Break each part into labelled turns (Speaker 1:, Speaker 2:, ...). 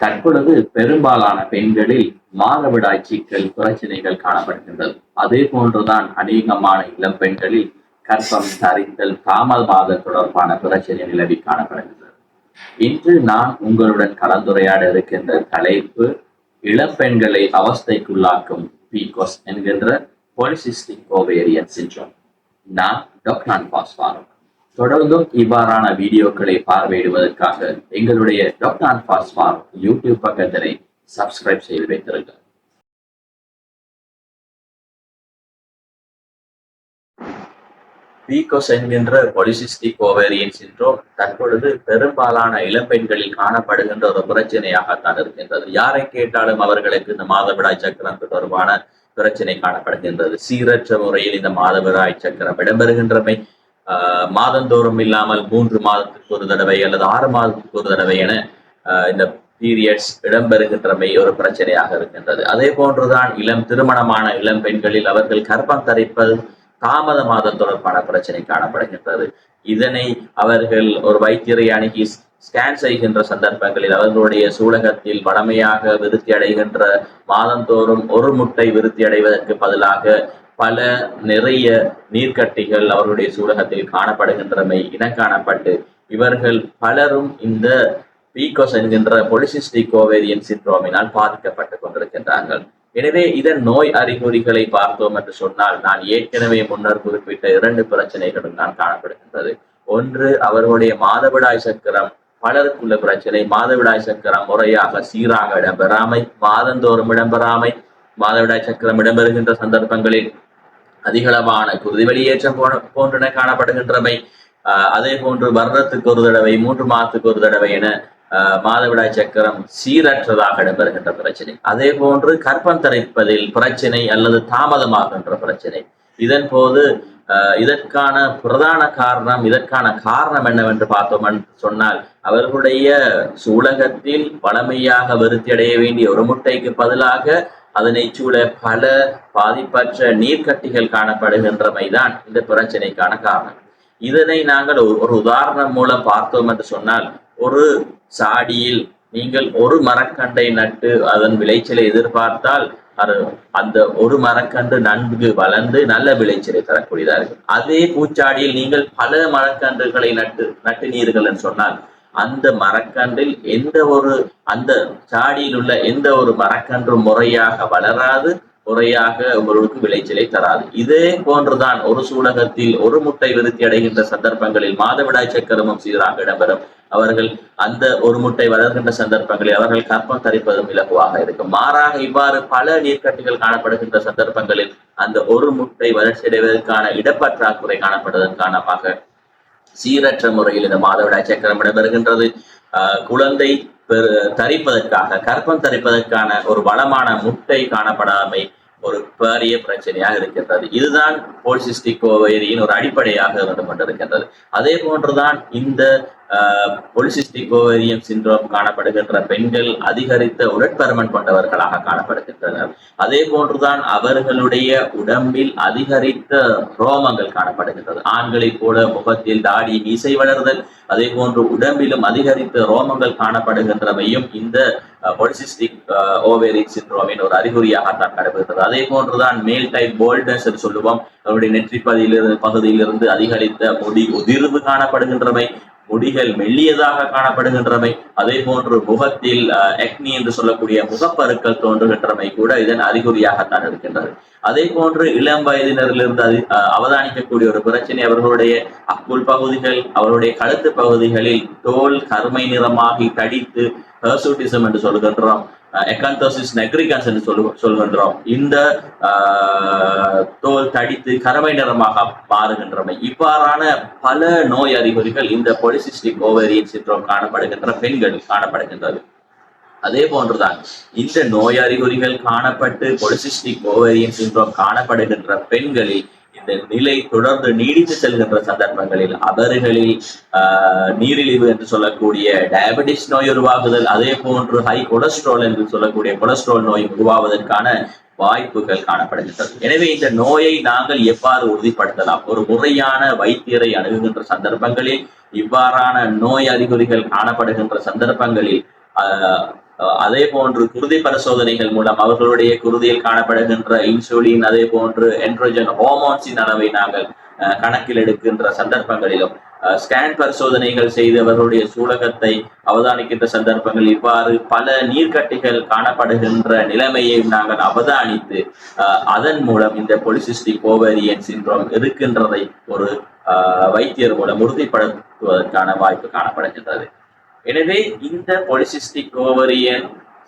Speaker 1: தற்பொழுது பெரும்பாலான பெண்களில் மாதவிடாய் சிக்கல் பிரச்சனைகள் காணப்படுகின்றது. அதே போன்றுதான் அநேகமான இளம் பெண்களில் கர்ப்பம் தரித்தல் தாமதமாக தொடர்பான பிரச்சனை நிலவி காணப்படுகின்றது. இன்று நான் உங்களுடன் கலந்துரையாட இருக்கின்ற தலைப்பு இளம் பெண்களை அவஸ்தைக்குள்ளாக்கும் PCOS என்கின்ற பாலிசிஸ்டிக் ஓவேரியன் சிண்ட்ரோம். நான் டாக்டர் அன்பாஸ் ஃபாரூக். தொடர்ந்தும் இவ்வாறான வீடியோக்களை பார்வையிடுவதற்காக எங்களுடைய டாக்டர் அன்பாஸ் ஃபாரூக் யூடியூப் பக்கத்தினை சப்ஸ்கிரைப் செய்து வைத்திருங்கள். PCOS என்கின்ற பாலிசிஸ்டிக் ஓவேரியன் சிண்ட்ரோம் தற்பொழுது பெரும்பாலான இளம்பெண்களில் காணப்படுகின்ற ஒரு பிரச்சனையாகத்தான் இருக்கின்றது. யாரை கேட்டாலும் அவர்களுக்கு இந்த மாதவிடாய் சக்கரம் தொடர்பான பிரச்சனை காணப்படுகின்றது. சீரற்ற முறையில் இந்த மாதவிடாய் சக்கரம் இடம்பெறுகின்றமை, மாதந்தோறும் இல்லாமல் 3 மாதத்துக்கு ஒரு தடவை அல்லது 6 மாதத்துக்கு ஒரு தடவை என இந்த பீரியட்ஸ் இடம்பெறுகின்றமை ஒரு பிரச்சனையாக இருக்கின்றது. அதே போன்றுதான் இளம் திருமணமான இளம் பெண்களில் அவர்கள் கர்ப்பம் தரிப்பது தாமதமாக தொடர்பான பிரச்சனை காணப்படுகின்றது. இதனை அவர்கள் ஒரு வைத்தியரை அணுகி ஸ்கேன் செய்கின்ற சந்தர்ப்பங்களில் அவர்களுடைய சூலகத்தில் வளமையாக விருத்தி அடைகின்ற மாதந்தோறும் ஒரு முட்டை விருத்தி அடைவதற்கு பதிலாக பல நிறைய நீர்க்கட்டிகள் அவர்களுடைய சூலகத்தில் காணப்படுகின்றமை இனங்காணப்பட்டு இவர்கள் பலரும் இந்த PCOS என்கின்ற பாலிசிஸ்டிக் ஓவேரியன் சிண்ட்ரோமினால் பாதிக்கப்பட்டுக் கொண்டிருக்கின்றார்கள். எனவே இதன் நோய் அறிகுறிகளை பார்த்தோம் என்று சொன்னால் நான் ஏற்கனவே முன்னர் குறிப்பிட்ட 2 பிரச்சனைகளும் தான் காணப்படுகின்றது. ஒன்று, அவர்களுடைய மாதவிடாய் சக்கரம் பலருக்குள்ள பிரச்சனை. மாதவிடாய் சக்கரம் முறையாக சீராக இடம்பெறாமை, மாதந்தோறும் இடம்பெறாமை, மாதவிடாய் சக்கரம் இடம்பெறுகின்ற சந்தர்ப்பங்களில் அதிகளவான குருதி வெளியேற்றம் போன்றன காணப்படுகின்றமை. அதே போன்று வருடத்துக்கு ஒரு தடவை 3 மாதத்துக்கு ஒரு தடவை என மாதவிடாய் சக்கரம் சீரற்றதாக இடம்பெறுகின்ற பிரச்சனை. அதே போன்று கர்ப்பம் தரிப்பதில் பிரச்சனை அல்லது தாமதமாகின்ற பிரச்சனை. இதன் போது இதற்கான பிரதான காரணம் என்னவென்று பார்த்தோம் என்று சொன்னால் அவர்களுடைய சூலகத்தில் வளமையாக விருத்தி அடைய வேண்டிய ஒரு முட்டைக்கு பதிலாக அதனை சூழ பல பாதிப்பற்ற நீர்க்கட்டிகள் காணப்படுகின்றமைதான் இந்த பிரச்சனைக்கான காரணம். இதனை நாங்கள் ஒரு உதாரணம் மூலம் பார்த்தோம் என்று சொன்னால், ஒரு சாடியில் நீங்கள் ஒரு மரக்கண்டை நட்டு அதன் விளைச்சலை எதிர்பார்த்தால் அந்த ஒரு மரக்கன்று நன்கு வளர்ந்து நல்ல விளைச்சலை தரக்கூடியதா இருக்கும். அதே பூச்சாடியில் நீங்கள் பல மரக்கன்றுகளை நட்டினீர்கள் என்று சொன்னால் அந்த மரக்கன்றில் அந்த சாடியில் உள்ள எந்த ஒரு மரக்கன்று முறையாக வளராது, முறையாக உங்களுக்கு விளைச்சலை தராது. இதே போன்றுதான் ஒரு சூலகத்தில் ஒரு முட்டை விருத்தி அடைகின்ற சந்தர்ப்பங்களில் மாதவிடாய் சக்கரமும் சீராக இடம்பெறும். அவர்கள் அந்த ஒரு முட்டை வளர்கின்ற சந்தர்ப்பங்களில் அவர்கள் கர்ப்பம் தரிப்பதும் இலகுவாக இருக்கும். மாறாக இவ்வாறு பல நீர்க்கட்டிகள் காணப்படுகின்ற சந்தர்ப்பங்களில் அந்த ஒரு முட்டை வளர்ச்சி அடைவதற்கான இடப்பற்றாக்குறை காணப்படுவதன் காரணமாக சீரற்ற முறையில் இந்த மாதவிடாய் சக்கரம் இடம்பெறுகின்றது. குழந்தை தரிப்பதற்காக கர்ப்பம் தரிப்பதற்கான ஒரு வளமான முட்டை காணப்படாமை ஒரு பெரிய பிரச்சனையாக இருக்கின்றது. இதுதான் பாலிசிஸ்டிக் ஓவேரியன் ஒரு அடிப்படையாக இருந்து கொண்டிருக்கின்றது. அதே போன்றுதான் இந்த பாலிசிஸ்டிக் ஓவேரியன் சிண்ட்ரோம் காணப்படுகின்ற பெண்கள் அதிகரித்த உடற்பருமன் கொண்டவர்களாக காணப்படுகின்றனர். அதே போன்றுதான் அவர்களுடைய உடம்பில் அதிகரித்த ரோமங்கள் காணப்படுகின்றது. ஆண்களைப் போல முகத்தில் தாடி மீசை வளர்தல், அதே போன்று உடம்பிலும் அதிகரித்த ரோமங்கள் காணப்படுகின்றவையும் இந்த பாலிசிஸ்டிக் ஓவேரியன் சிண்ட்ரோமின் ஒரு அறிகுறியாகத்தான் காணப்படுகிறது. அதே போன்றுதான் மேல் டைப் போல்ட்னஸ் என்று சொல்லுவோம். அவருடைய நெற்றி பகுதியிலிருந்து அதிகரித்த முடி உதிர்வு காணப்படுகின்றவை, முடிகள் மெல்லியதாக காணப்படுகின்றமை, அதே போன்று முகத்தில் எக்னி என்று சொல்லக்கூடிய முகப்பருக்கள் தோன்றுகின்றமை கூட இதன் அறிகுறியாகத்தான் இருக்கின்றது. அதே போன்று இளம் வயதினரிலிருந்து அவதானிக்கக்கூடிய ஒரு பிரச்சனை, அவர்களுடைய அக்குள் பகுதிகள், அவருடைய கழுத்து பகுதிகளில் தோல் கருமை நிறமாகி தடித்து ஹெர்சூட்டிசம் என்று சொல்கின்றோம், எக்காந்தோசிஸ் நெக்ரிகன்ஸ் என்று சொல்கின்றோம். இந்த தோல் தடித்து கருமை நிறமாக மாறுகின்றமை, இவ்வாறான பல நோய் அறிகுறிகள் இந்த பாலிசிஸ்டிக் ஓவேரியன் சிண்ட்ரோம் காணப்படுகின்ற பெண்களில் காணப்படுகின்றது. அதே போன்றுதான் இந்த நோய் அறிகுறிகள் காணப்பட்டு பாலிசிஸ்டிக் ஓவேரியன் சிண்ட்ரோம் காணப்படுகின்ற பெண்களில் இந்த நிலை தொடர்ந்து நீடித்து செல்கின்ற சந்தர்ப்பங்களில் அவர்களில் நீரிழிவு என்று சொல்லக்கூடிய டயபெட்டிஸ் நோய் உருவாகுதல், அதே போன்று ஹை கொலஸ்ட்ரால் என்று சொல்லக்கூடிய கொலஸ்ட்ரால் நோய் உருவாவதற்கான வாய்ப்புகள் காணப்படுகின்றது. எனவே இந்த நோயை நாங்கள் எவ்வாறு உறுதிப்படுத்தலாம்? ஒரு முறையான வைத்தியரை அணுகுகின்ற சந்தர்ப்பங்களில், இவ்வாறான நோய் அறிகுறிகள் காணப்படுகின்ற சந்தர்ப்பங்களில் அதே போன்று குருதி பரிசோதனைகள் மூலம் அவர்களுடைய குருதியில் காணப்படுகின்ற இன்சுலின் அதே போன்று என்ட்ரோஜன் ஹோமோன்ஸின் அளவை நாங்கள் கணக்கில் எடுக்கின்ற சந்தர்ப்பங்களிலும் ஸ்கேன் பரிசோதனைகள் செய்து அவர்களுடைய சூலகத்தை அவதானிக்கின்ற சந்தர்ப்பங்கள் இவ்வாறு பல நீர்க்கட்டிகள் காணப்படுகின்ற நிலைமையை நாங்கள் அவதானித்து அதன் மூலம் இந்த பொலிசிஸ்டிக் ஓவேரியன் சிண்ட்ரோம் இருக்கின்றதை ஒரு வைத்தியர் மூலம் உறுதிப்படுத்துவதற்கான வாய்ப்பு காணப்படுகின்றது. எனவே இந்த பொலிசிஸ்டிக் ஓவரியன்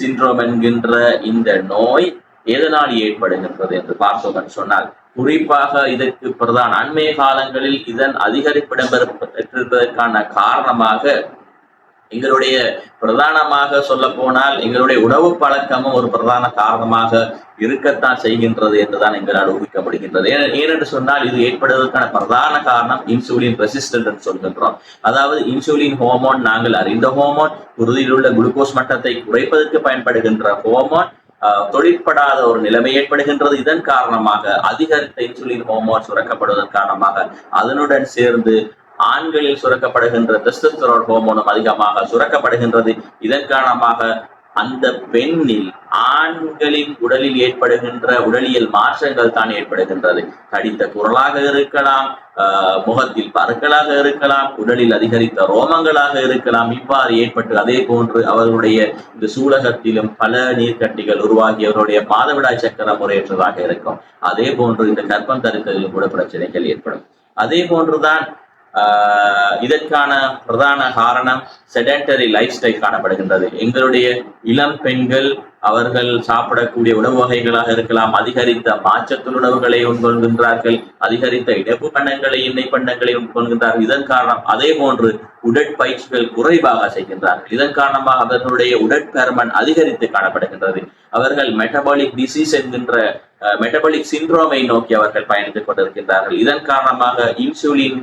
Speaker 1: சிண்ட்ரோம் என்கின்ற இந்த நோய் எதனால் ஏற்படுகின்றது என்று பார்த்தோம் என்று சொன்னால், குறிப்பாக இதற்கு பிரதான அண்மைய காலங்களில் இதன் அதிகரிப்பிடம் பெற்றிருப்பதற்கான காரணமாக எங்களுடைய பிரதானமாக சொல்ல போனால் எங்களுடைய உணவு பழக்கமும் ஒரு பிரதான காரணமாக இருக்கத்தான் செய்கின்றது என்றுதான் எங்களால் ஊகிக்கப்படுகின்றது. ஏனென்று சொன்னால் இது ஏற்படுவதற்கான பிரதான காரணம் இன்சுலின் ரெசிஸ்டன்ட் என்று சொல்கின்றோம். அதாவது இன்சுலின் ஹோமோன் நாங்கள் அறிந்த ஹோமோன், குருதியில் உள்ள குளுக்கோஸ் மட்டத்தை குறைப்பதற்கு பயன்படுகின்ற ஹோமோன் தொழிற்படாத ஒரு நிலைமை ஏற்படுகின்றது. இதன் காரணமாக அதிகரித்த இன்சுலின் ஹோமோன் சுரக்கப்படுவதன் காரணமாக அதனுடன் சேர்ந்து ஆண்களில் சுரக்கப்படுகின்ற டெஸ்டோஸ்டெரான் ஹோமோனும் அதிகமாக சுரக்கப்படுகின்றது. இதன் காரணமாக அந்த பெண்ணில் ஆண்களின் உடலில் ஏற்படுகின்ற உடலியல் மாற்றங்கள் தான் ஏற்படுகின்றது. கடித்த குரலாக இருக்கலாம், முகத்தில் பருக்களாக இருக்கலாம், உடலில் அதிகரித்த ரோமங்களாக இருக்கலாம். இவ்வாறு ஏற்பட்டு அதே போன்று அவர்களுடைய இந்த சூலகத்திலும் பல நீர்க்கட்டிகள் உருவாகி அவருடைய மாதவிடாய் சக்கரம் முறையற்றதாக இருக்கும். அதே போன்று இந்த கர்ப்பம் தரித்தலிலும் கூட பிரச்சனைகள் ஏற்படும். அதே போன்றுதான் இதற்கான பிரதான காரணம் செடென்டரி லைஃப் ஸ்டைல் காணப்படுகின்றது. எங்களுடைய இளம் பெண்கள் அவர்கள் சாப்பிடக்கூடிய உணவு வகைகளாக இருக்கலாம், அதிகரித்த மாச்சத்துள் உணவுகளை உட்கொள்கின்றார்கள், அதிகரித்த இணைப்பு பண்டங்களை எண்ணெய் பண்டங்களை உட்கொள்கின்றார்கள். இதன் காரணம் அதே போன்று உடற்பயிற்சிகள் குறைவாக செய்கின்றார்கள். இதன் காரணமாக அவர்களுடைய உடற்பருமன் அதிகரித்து காணப்படுகின்றது. அவர்கள் மெட்டபாலிக் டிசீஸ் என்கின்ற மெட்டபாலிக் சிண்ட்ரோமை நோக்கி அவர்கள் பயணித்துக் கொண்டிருக்கின்றார்கள். இதன் காரணமாக இன்சுலின்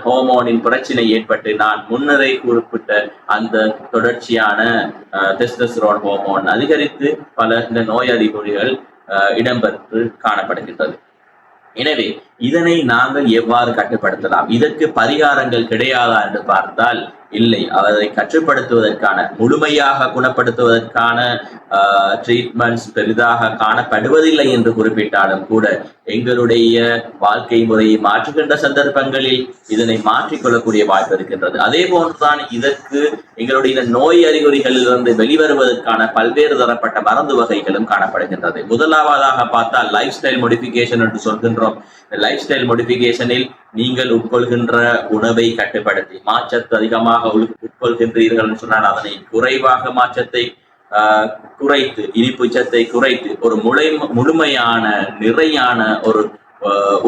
Speaker 1: ஹோமோனின் பிரச்சனை ஏற்பட்டு நான் முன்னரே குறிப்பிட்ட அந்த தொடர்ச்சியான டெஸ்டோஸ்டெரான் ஹோமோன் அதிகரித்து பல இந்த நோய் அறிகுறிகள் இடம்பெற்று காணப்படுகின்றது. எனவே இதனை நாங்கள் எவ்வாறு கட்டுப்படுத்தலாம்? இதற்கு பரிகாரங்கள் கிடையாதா என்று பார்த்தால் இல்லை. அதை கட்டுப்படுத்துவதற்கான முழுமையாக குணப்படுத்துவதற்கான ட்ரீட்மெண்ட்ஸ் பெரிதாக காணப்படுவதில்லை என்று குறிப்பிட்டாலும் கூட எங்களுடைய வாழ்க்கை முறையை மாற்றுகின்ற சந்தர்ப்பங்களில் இதனை மாற்றிக்கொள்ளக்கூடிய வாய்ப்பு இருக்கின்றது. அதே போன்றுதான் இதற்கு எங்களுடைய நோய் அறிகுறிகளிலிருந்து வெளிவருவதற்கான பல்வேறு தரப்பட்ட மருந்து வகைகளும் காணப்படுகின்றது. முதலாவதாக பார்த்தால் லைஃப் ஸ்டைல் மோடிஃபிகேஷன் என்று சொல்கின்றோம். லைஃப் ஸ்டைல் மோடிஃபிகேஷனில் நீங்கள் உட்கொள்கின்ற உணவை கட்டுப்படுத்தி மாற்றத்தை அதிகமாக உட்கொள்கின்றீர்கள் என்று சொன்னால் அதனை குறைவாக மாற்றத்தை குறைத்து இனிப்பு சத்தை குறைத்து ஒரு முழுமையான நிறையான ஒரு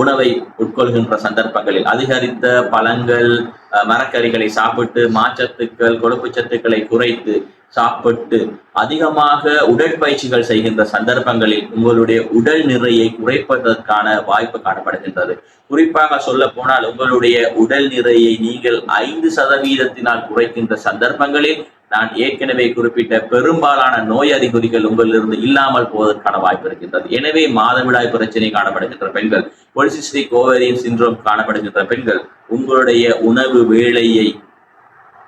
Speaker 1: உணவை உட்கொள்கின்ற சந்தர்ப்பங்களில் அதிகரித்த பழங்கள் மரக்கறிகளை சாப்பிட்டு மாச்சத்துக்கள் கொழுப்பு சத்துக்களை குறைத்து சாப்பிட்டு அதிகமாக உடற்பயிற்சிகள் செய்கின்ற சந்தர்ப்பங்களில் உங்களுடைய உடல் நிறையை குறைப்பதற்கான வாய்ப்பு காணப்படுகின்றது. குறிப்பாக சொல்ல போனால் உங்களுடைய உடல் நிறையை நீங்கள் 5% குறைக்கின்ற சந்தர்ப்பங்களில் நான் ஏற்கனவே குறிப்பிட்ட பெரும்பாலான நோய் அறிகுறிகள் உங்களிலிருந்து இல்லாமல் போவதற்கான வாய்ப்பு இருக்கின்றது. எனவே மாதவிடாய் பிரச்சனை காணப்படுகின்ற பெண்கள், பொலிசிஸ்டிக் ஓவேரியன் சிண்ட்ரோம் காணப்படுகின்ற பெண்கள் உங்களுடைய உணவு வேளையை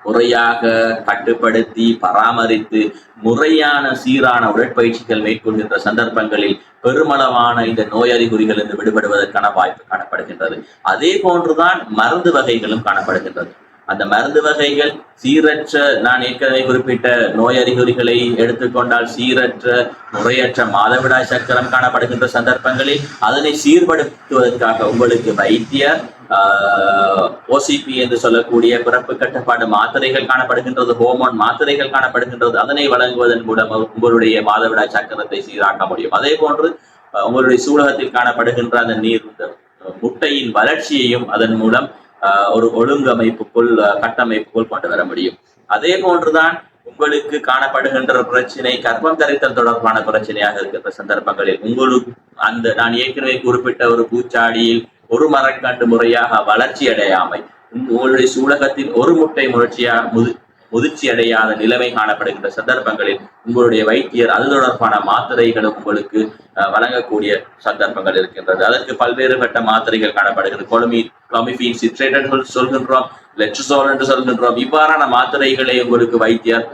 Speaker 1: முறையாக கட்டுப்படுத்தி பராமரித்து முறையான சீரான உடற்பயிற்சிகள் மேற்கொள்கின்ற சந்தர்ப்பங்களில் பெருமளவான இந்த நோய் அறிகுறிகள் இருந்து விடுபடுவதற்கான வாய்ப்பு காணப்படுகின்றது. அதே போன்றுதான் மருந்து வகைகளும் காணப்படுகின்றது. அந்த மருந்து வகைகள் சீரற்ற, நான் ஏற்கனவே குறிப்பிட்ட நோய் அறிகுறிகளை எடுத்துக்கொண்டால் சீரற்ற முறையற்ற மாதவிடாய் சக்கரம் காணப்படுகின்ற சந்தர்ப்பங்களில் அதனை சீர்படுத்துவதற்காக உங்களுக்கு வைத்தியர் ஓசிபி என்று சொல்லக்கூடிய பிறப்பு கட்டுப்பாடு மாத்திரைகள் காணப்படுகின்றது, ஹோமோன் மாத்திரைகள் காணப்படுகின்றது. அதனை வழங்குவதன் மூலம் உங்களுடைய மாதவிடாய் சக்கரத்தை சீராக்க முடியும். அதே போன்று உங்களுடைய சூலகத்தில் காணப்படுகின்ற அந்த நீர் முட்டையின் வளர்ச்சியையும் அதன் மூலம் ஒரு ஒழுங்கமைப்புக்குள் கட்டமைப்புக்குள் கொண்டு வர முடியும். அதே போன்றுதான் உங்களுக்கு காணப்படுகின்ற பிரச்சனை கர்ப்பம் தரித்தல் தொடர்பான பிரச்சனையாக இருக்கின்ற சந்தர்ப்பங்களில் உங்களுக்கு அந்த நான் ஏற்கனவே குறிப்பிட்ட ஒரு பூச்சாடியில் ஒரு மரக்கண்டு முறையாக வளர்ச்சி அடையாமை, உங்களுடைய சூலகத்தில் ஒரு முட்டை முதிர்ச்சி அடையாத நிலைமை காணப்படுகின்ற சந்தர்ப்பங்களில் உங்களுடைய வைத்தியர் அது தொடர்பான மாத்திரைகளும் உங்களுக்கு வழங்கக்கூடிய சந்தர்ப்பங்கள் இருக்கின்றது. அதற்கு பல்வேறுபட்ட மாத்திரைகள் காணப்படுகிறது. குளோமிஃபீன் சிட்ரேட் என்று சொல்கின்றோம், லெட்ரோசோல் என்று சொல்கின்றோம். இவ்வாறான மாத்திரைகளை உங்களுக்கு வைத்தியர்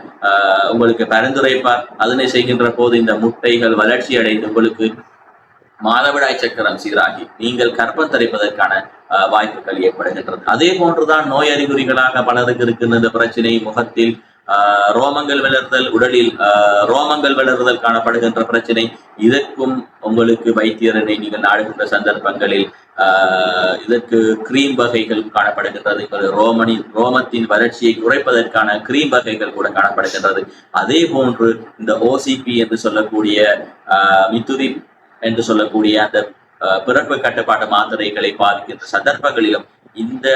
Speaker 1: உங்களுக்கு பரிந்துரைப்பார். அதனை செய்கின்ற போது இந்த முட்டைகள் வளர்ச்சி அடைந்து உங்களுக்கு மாதவிடாய் சக்கரம் சீராகி நீங்கள் கர்ப்பம் தரிப்பதற்கான வாய்ப்புகள் ஏற்படுகின்றது. அதே போன்றுதான் நோய் அறிகுறிகளாக பலருக்கு இருக்கின்ற பிரச்சனை முகத்தில் ரோமங்கள் வளர்தல், உடலில் ரோமங்கள் வளர்தல் காணப்படுகின்ற பிரச்சனை. இதற்கும் உங்களுக்கு வைத்தியரனை நீங்கள் நாடுகின்ற சந்தர்ப்பங்களில் இதற்கு கிரீம் வகைகள் காணப்படுகின்றது. ரோமத்தின் வளர்ச்சியை குறைப்பதற்கான கிரீம் வகைகள் கூட காணப்படுகின்றது. அதே போன்று இந்த OCP என்று சொல்லக்கூடிய மித்துரி என்று சொல்லக்கூடிய அந்த பிறப்பு கட்டுப்பாட்டு மாத்திரைகளை பாதிக்கின்ற சந்தர்ப்பங்களிலும் இந்த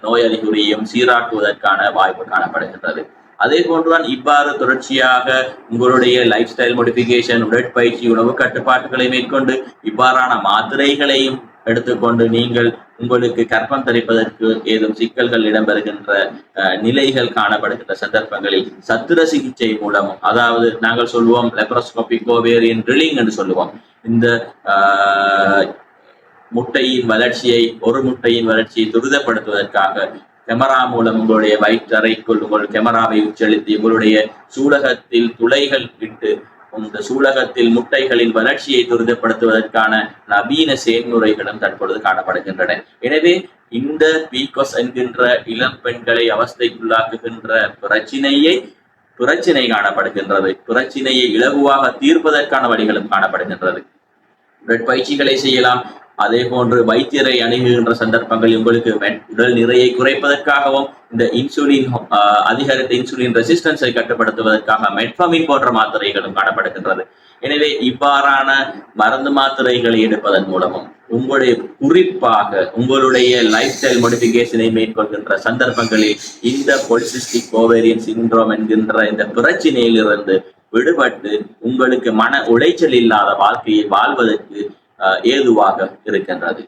Speaker 1: நோய் அறிகுறியையும் சீராக்குவதற்கான வாய்ப்பு காணப்படுகின்றது. அதே போன்றுதான் இவ்வாறு தொடர்ச்சியாக உங்களுடைய லைஃப் ஸ்டைல் மோடிஃபிகேஷன், உடற்பயிற்சி, உணவு கட்டுப்பாட்டுகளை மேற்கொண்டு இவ்வாறான மாத்திரைகளையும் எடுத்துக்கொண்டு நீங்கள் உங்களுக்கு கர்ப்பம் தரிப்பதற்கு ஏதும் சிக்கல்கள் இடம்பெறுகின்ற நிலைகள் காணப்படுகின்ற சந்தர்ப்பங்களில் சத்திர சிகிச்சை மூலமும், அதாவது நாங்கள் சொல்லுவோம் லெப்ரோஸ்கோபிக் ஓவேரியன் ட்ரில்லிங் என்று சொல்லுவோம், இந்த ஒரு முட்டையின் வளர்ச்சியை துரிதப்படுத்துவதற்காக கேமரா மூலம் உங்களுடைய வயிற்றறைக்குள் உங்கள் கேமராவை உச்சரித்து உங்களுடைய சூலகத்தில் துளைகள் இட்டு இந்த சூலகத்தில் முட்டைகளின் வளர்ச்சியை துரிதப்படுத்துவதற்கான நவீன செயல்முறைகளும் தற்பொழுது காணப்படுகின்றன. எனவே இந்த PCOS என்கின்ற இளம் பெண்களை அவஸ்தைக்குள்ளாக்குகின்ற பிரச்சினை காணப்படுகின்றது. பிரச்சினையை இலகுவாக தீர்ப்பதற்கான வழிகளும் காணப்படுகின்றது. உடற்பயிற்சிகளை செய்யலாம். அதே போன்று வைத்தியரை அணுகுகின்ற சந்தர்ப்பங்கள் உங்களுக்கு உடல் நிறையை குறைப்பதற்காகவும் இந்த இன்சுலின் அதிகரித்த இன்சுலின் ரெசிஸ்டன்ஸை கட்டுப்படுத்துவதற்காக மெட்ஃபார்மின் போன்ற மாத்திரைகளும் காணப்படுகின்றது. எனவே இவ்வாறான மருந்து மாத்திரைகளை எடுப்பதன் மூலமும் குறிப்பாக உங்களுடைய லைஃப் ஸ்டைல் மோடிஃபிகேஷனை மேற்கொள்கின்ற சந்தர்ப்பங்களில் இந்த பாலிசிஸ்டிக் ஓவேரியன் சிண்ட்ரோம் என்கின்ற இந்த பிரச்சினையிலிருந்து விடுபட்டு உங்களுக்கு மன உளைச்சல் இல்லாத வாழ்க்கையை வாழ்வதற்கு ஏதுவாக இருக்கின்றது.